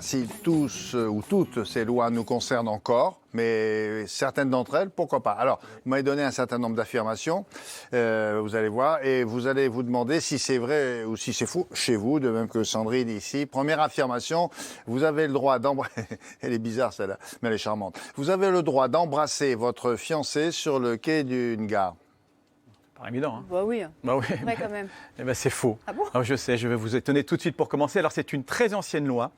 Si tous ou toutes ces lois nous concernent encore, mais certaines d'entre elles, pourquoi pas. Alors, vous m'avez donné un certain nombre d'affirmations, vous allez voir, et vous allez vous demander si c'est vrai ou si c'est faux chez vous, de même que Sandrine ici. Première affirmation, vous avez le droit d'embrasser, elle est bizarre celle-là, mais elle est charmante. Vous avez le droit d'embrasser votre fiancé sur le quai d'une gare. Pas évident, hein. Bah oui, Bah oui, vrai quand même. eh ben c'est faux. Ah bon? Alors, je sais, je vais vous étonner tout de suite pour commencer. Alors c'est une très ancienne loi.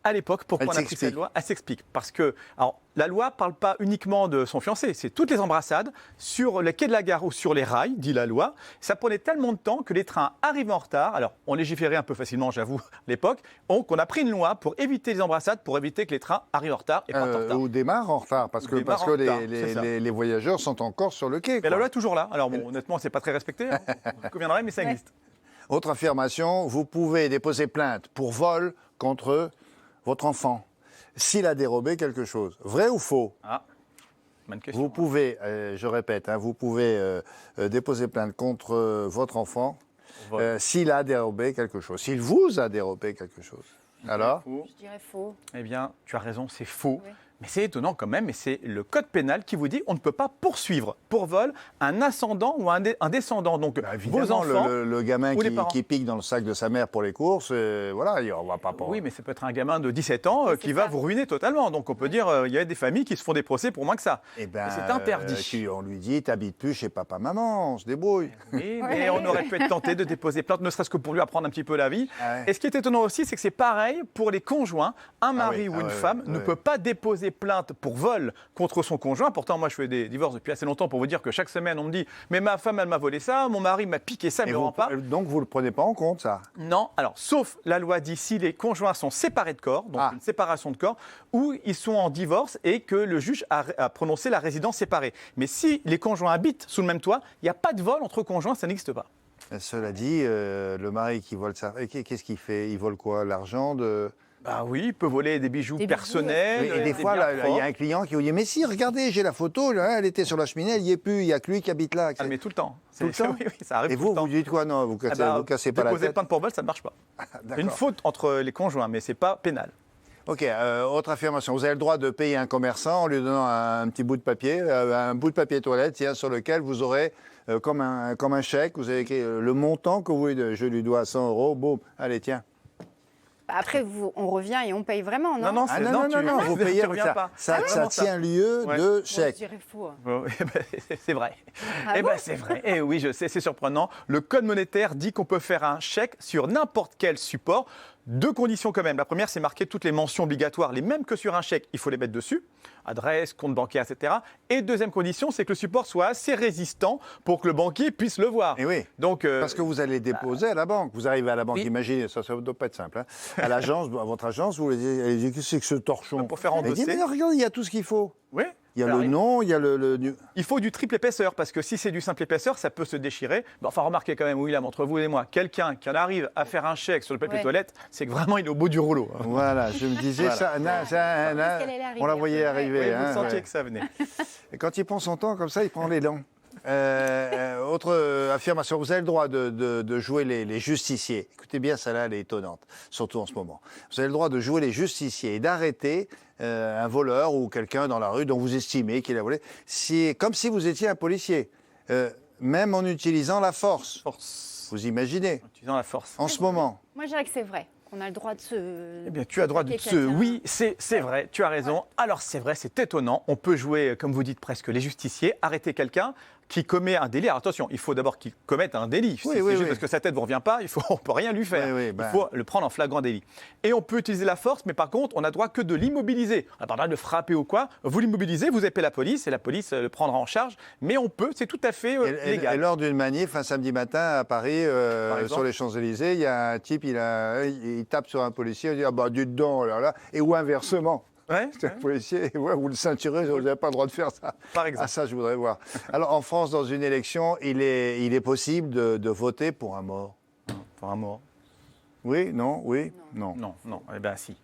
À l'époque, pourquoi Elle on a pris s'explique. cette loi? Elle s'explique. Parce que, alors, la loi ne parle pas uniquement de son fiancé, c'est toutes les embrassades sur les quais de la gare ou sur les rails, dit la loi. Ça prenait tellement de temps que les trains arrivaient en retard. Alors, on légiférait un peu facilement, j'avoue, à l'époque. Donc, on a pris une loi pour éviter les embrassades, pour éviter que les trains arrivent en retard et partent en retard. Ou démarrent en retard, parce Ou que, démarrent en retard, c'est ça. les voyageurs sont encore sur le quai. Mais quoi. la loi est toujours là. Alors, bon, honnêtement, c'est pas très respecté, hein. On conviendrait, mais ça Ouais. existe. Autre affirmation, vous pouvez déposer plainte pour vol contre votre enfant s'il a dérobé quelque chose. Vrai ou faux? Ah, bonne question. Vous pouvez, je répète, hein, vous pouvez déposer plainte contre votre enfant Vol. s'il a dérobé quelque chose, s'il vous a dérobé quelque chose. Alors, Faux. Je dirais faux. Eh bien, tu as raison, c'est faux. Oui. Mais c'est étonnant quand même, et c'est le code pénal qui vous dit on ne peut pas poursuivre pour vol un ascendant ou un descendant. Donc, vos évidemment, enfants. le gamin ou les parents. qui pique dans le sac de sa mère pour les courses, voilà, on va pas... Oui, mais ça peut être un gamin de 17 ans qui c'est va ça. vous ruiner totalement. Donc, on peut dire il y a des familles qui se font des procès pour moins que ça. Eh ben, Et c'est interdit. on lui dit, t'habites plus chez papa-maman, on se débrouille. Oui, mais on aurait pu être tenté de déposer plainte, ne serait-ce que pour lui apprendre un petit peu la vie. Ah ouais. Et ce qui est étonnant aussi, c'est que c'est pareil pour les conjoints. Un mari ou une femme ne peut pas déposer plainte pour vol contre son conjoint. Pourtant, moi, je fais des divorces depuis assez longtemps pour vous dire que chaque semaine, on me dit « Mais ma femme, elle m'a volé ça, mon mari m'a piqué ça, mais Et ne me rend pas. » donc, vous ne le prenez pas en compte, ça? Non, alors, sauf la loi dit si les conjoints sont séparés de corps, donc une séparation de corps, ou ils sont en divorce et que le juge a prononcé la résidence séparée. Mais si les conjoints habitent sous le même toit, il n'y a pas de vol entre conjoints, ça n'existe pas. Cela dit, le mari qui vole ça, qu'est-ce qu'il fait? Il vole quoi? L'argent de... Bah oui, il peut voler des bijoux Des bijoux, personnels. Et des fois, biens là, il y a un client qui vous dit « Mais si, regardez, j'ai la photo, là, elle était sur la cheminée, elle n'y est plus, il n'y a que lui qui habite là. » Ah, mais tout le temps. Tout le temps? Oui, oui, ça arrive Et tout vous, le temps. vous dites quoi? Non, vous cassez, vous cassez pas la déposer tête. plainte pour vol, ça ne marche pas. C'est D'accord. une faute entre les conjoints, mais c'est pas pénal. Ok, autre affirmation. Vous avez le droit de payer un commerçant en lui donnant un petit bout de papier, toilette, tiens, sur lequel vous aurez, comme un chèque, vous avez écrit le montant que vous voulez, je lui dois 100 €, boum, allez, tiens. Après, on revient et on paye vraiment, non? Non, Ah non, vous payez, tu reviens pas. ça Vraiment tient lieu Ouais. de Bon, je chèque. dirais faux. Hein. Bon, eh ben, c'est vrai. Ah Eh bon ben, c'est vrai. Eh oui, je sais, c'est surprenant. Le code monétaire dit qu'on peut faire un chèque sur n'importe quel support. Deux conditions quand même. La première, c'est marquer toutes les mentions obligatoires, les mêmes que sur un chèque, il faut les mettre dessus. Adresse, compte bancaire, etc. Et deuxième condition, c'est que le support soit assez résistant pour que le banquier puisse le voir. Et oui. Donc, Parce que vous allez déposer à la banque. Vous arrivez à la banque, Oui. imaginez, ça ne doit pas être simple. Hein. À l'agence, à votre agence, vous lui dites, elle dit, qu'est-ce que c'est que ce torchon? Pour faire Elle dit, endosser. mais regarde, il y a tout ce qu'il faut. oui. Il y a Alors, le nom, il y a il faut du triple épaisseur, parce que si c'est du simple épaisseur, ça peut se déchirer. Mais enfin, remarquez quand même, William, entre vous et moi, quelqu'un qui en arrive à faire un chèque sur le papier Ouais. toilette, c'est que vraiment, il est au bout du rouleau. Voilà, je me disais, Voilà. ça, qu'elle allait arriver, on la un voyait peu, arriver. Oui, hein, vous sentiez ouais. que ça venait. Et quand il prend son temps comme ça, il prend les dents. Autre affirmation, vous avez le droit de jouer les justiciers. Écoutez bien, celle-là, elle est étonnante, surtout en ce moment. Vous avez le droit de jouer les justiciers et d'arrêter un voleur ou quelqu'un dans la rue dont vous estimez qu'il a volé, comme si vous étiez un policier, même en utilisant la force. Force. Vous imaginez, Utilisant la force. en ce moment. Moi, je dirais que c'est vrai. On a le droit de se... Eh bien, tu as droit de Quelqu'un. se... Oui, c'est vrai, tu as raison. Alors, c'est vrai, c'est étonnant. On peut jouer, comme vous dites, presque les justiciers, arrêter quelqu'un qui commet un délit. Alors, attention, il faut d'abord qu'il commette un délit. Si c'est juste parce que sa tête ne vous revient pas, on ne peut rien lui faire. Oui, ben. Il faut le prendre en flagrant délit. Et on peut utiliser la force, mais par contre, on n'a droit que de l'immobiliser. On n'a pas le droit de le frapper ou quoi. Vous l'immobilisez, vous appelez la police, et la police le prendra en charge. Mais on peut, c'est tout à fait légal. Et lors d'une manif, un samedi matin à Paris, exemple. sur les Champs-Élysées, il y a un type, il tape sur un policier, il dit « Ah bah, dites donc, là. » Et ou inversement. Ouais, C'est un policier, ouais, vous le ceinturez, vous n'avez pas le droit de faire ça. par exemple. Ah, ça, je voudrais voir. Alors, en France, dans une élection, il est possible de voter pour un mort. Pour un mort. Oui, non, oui, non. Non, non, eh bien si.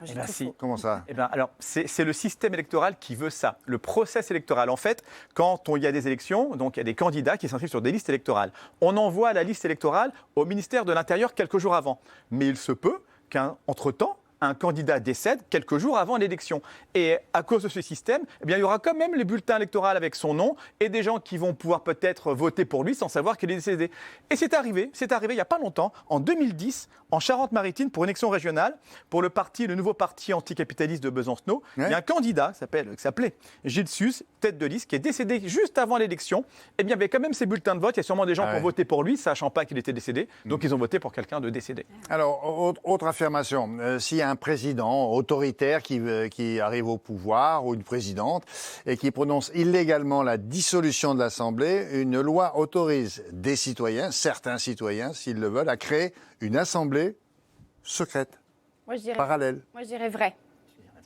J'ai Eh ben, tout si. faux. Comment ça? Eh bien, alors, c'est le système électoral qui veut ça, le process électoral. En fait, quand il y a des élections, donc il y a des candidats qui s'inscrivent sur des listes électorales. On envoie la liste électorale au ministère de l'Intérieur quelques jours avant. Mais il se peut qu'entre-temps, un candidat décède quelques jours avant l'élection. Et à cause de ce système, eh bien, il y aura quand même les bulletins électoraux avec son nom et des gens qui vont pouvoir peut-être voter pour lui sans savoir qu'il est décédé. Et c'est arrivé il n'y a pas longtemps, en 2010, en Charente-Maritime, pour une élection régionale, pour le nouveau parti anticapitaliste de Besancenot. Ouais. Il y a un candidat qui s'appelait Gilles Sus, tête de liste, qui est décédé juste avant l'élection. Eh bien, il y avait quand même ses bulletins de vote. Il y a sûrement des gens qui ont voté pour lui, sachant pas qu'il était décédé. Donc, ils ont voté pour quelqu'un de décédé. Alors, autre affirmation. S'il y a un président autoritaire qui arrive au pouvoir, ou une présidente, et qui prononce illégalement la dissolution de l'Assemblée, une loi autorise des citoyens, certains citoyens, s'ils le veulent, à créer une assemblée secrète, Moi, je dirais, parallèle. moi, je dirais vrai.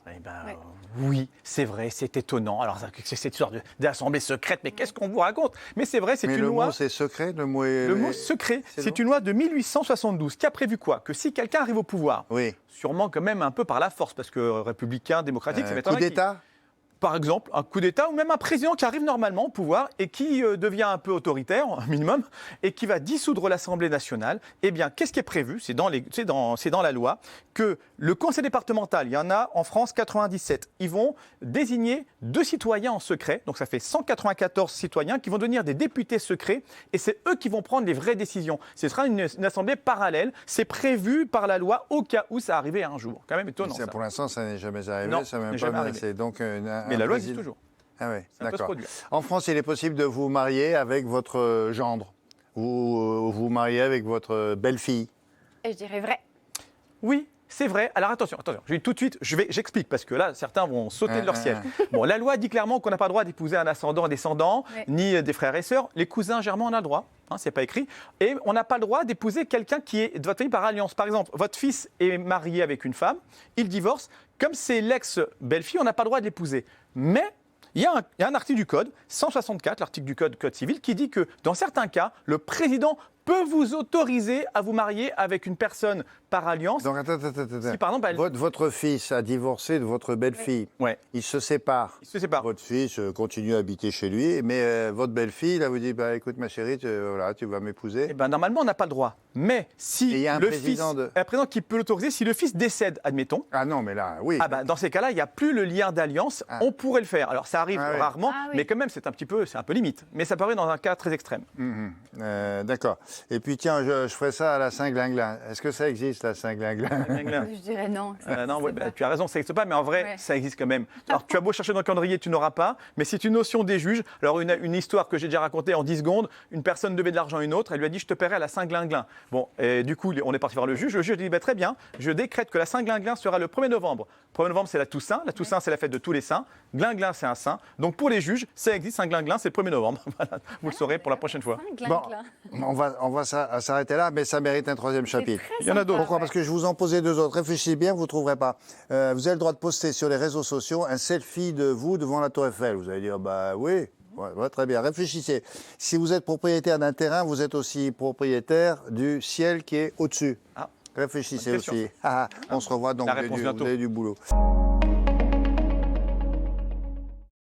Eh ben, Ouais. Oui, c'est vrai, c'est étonnant. Alors, c'est cette sorte d'assemblée secrète, mais qu'est-ce qu'on vous raconte? Mais c'est vrai, c'est Mais une le loi. mot, c'est secret, le mot est... Le mot secret, c'est c'est une loi de 1872 qui a prévu quoi? Que si quelqu'un arrive au pouvoir, Oui. sûrement quand même un peu par la force, parce que républicain, démocratique, ça Coup m'étonnerait qu'il- d'État? Par exemple, un coup d'État ou même un président qui arrive normalement au pouvoir et qui devient un peu autoritaire, un minimum, et qui va dissoudre l'Assemblée nationale. Eh bien, qu'est-ce qui est prévu? C'est dans la loi que le conseil départemental, il y en a en France 97, ils vont désigner 2 citoyens en secret. Donc ça fait 194 citoyens qui vont devenir des députés secrets et c'est eux qui vont prendre les vraies décisions. Ce sera une assemblée parallèle. C'est prévu par la loi au cas où ça arrivait un jour. Quand même étonnant. Ça, Ça. pour l'instant, ça n'est jamais arrivé. Non, ça n'a n'est même jamais pas arrivé. menacé. Donc, Mais la loi existe toujours. Ah oui, Ça peut se d'accord. produire. En France, il est possible de vous marier avec votre gendre ou vous marier avec votre belle-fille. Et je dirais vrai. Oui, c'est vrai. Alors attention, je vais tout de suite, j'explique parce que là, certains vont sauter de leur siège. Bon, la loi dit clairement qu'on n'a pas le droit d'épouser un ascendant, un descendant, Ouais. ni des frères et sœurs. Les cousins germains, on a le droit. C'est pas écrit. Et on n'a pas le droit d'épouser quelqu'un qui est de votre famille par alliance. Par exemple, votre fils est marié avec une femme, il divorce. Comme c'est l'ex-belle-fille, on n'a pas le droit de l'épouser. Mais il y a un article du Code, 164, l'article du Code civil, qui dit que dans certains cas, le président peut vous autoriser à vous marier avec une personne par alliance. Donc, attends. Si par exemple, elle Votre fils a divorcé de votre belle-fille. ouais, Ils se séparent. il se sépare. Votre fils continue à habiter chez lui, mais votre belle-fille, là, vous dit, bah, écoute, ma chérie, voilà, tu vas m'épouser. Eh ben, normalement, on n'a pas le droit. Mais si Et il y a un le président fils, de- un président qui peut l'autoriser, si le fils décède, admettons, Ah non, mais là, oui. ah ben, dans ces cas-là, il n'y a plus le lien d'alliance. Ah. On pourrait le faire. Alors ça arrive Ah oui. rarement, Ah oui. mais quand même, c'est un peu limite. Mais ça paraît dans un cas très extrême. D'accord. Et puis, tiens, je ferai ça à la Saint-Glinglin. Est-ce que ça existe, la Saint-Glinglin? Je dirais non. ça Non, ouais, existe pas. tu as raison, ça n'existe pas, mais en vrai, Ouais. ça existe quand même. Alors, tu as beau chercher dans le calendrier, tu n'auras pas, mais c'est une notion des juges. Alors, une histoire que j'ai déjà racontée en 10 secondes, une personne devait de l'argent à une autre, elle lui a dit, je te paierai à la Saint-Glinglin. Bon, et du coup, on est parti voir le juge. Le juge dit, bah, très bien, je décrète que la Saint-Glinglin sera le 1er novembre. 1er novembre, c'est la Toussaint. La Toussaint, c'est la fête de tous les saints. Glinglin, c'est un saint. Donc, pour les juges, ça existe, Saint-Glinglin, c'est le 1er novembre. Voilà, vous le saurez pour la prochaine fois. Bon, on va s'arrêter là, mais ça mérite un troisième chapitre. Il y en a d'autres. Pourquoi? Parce que je vous en posais 2 autres. Réfléchissez bien, vous ne trouverez pas. Vous avez le droit de poster sur les réseaux sociaux un selfie de vous devant la Tour Eiffel. Vous allez dire, bah oui. Ouais, très bien. Réfléchissez. Si vous êtes propriétaire d'un terrain, vous êtes aussi propriétaire du ciel qui est au-dessus. Ah. Réfléchissez Bonne question, aussi. On se revoit donc, La vous avez réponse du- bientôt. vous avez du boulot.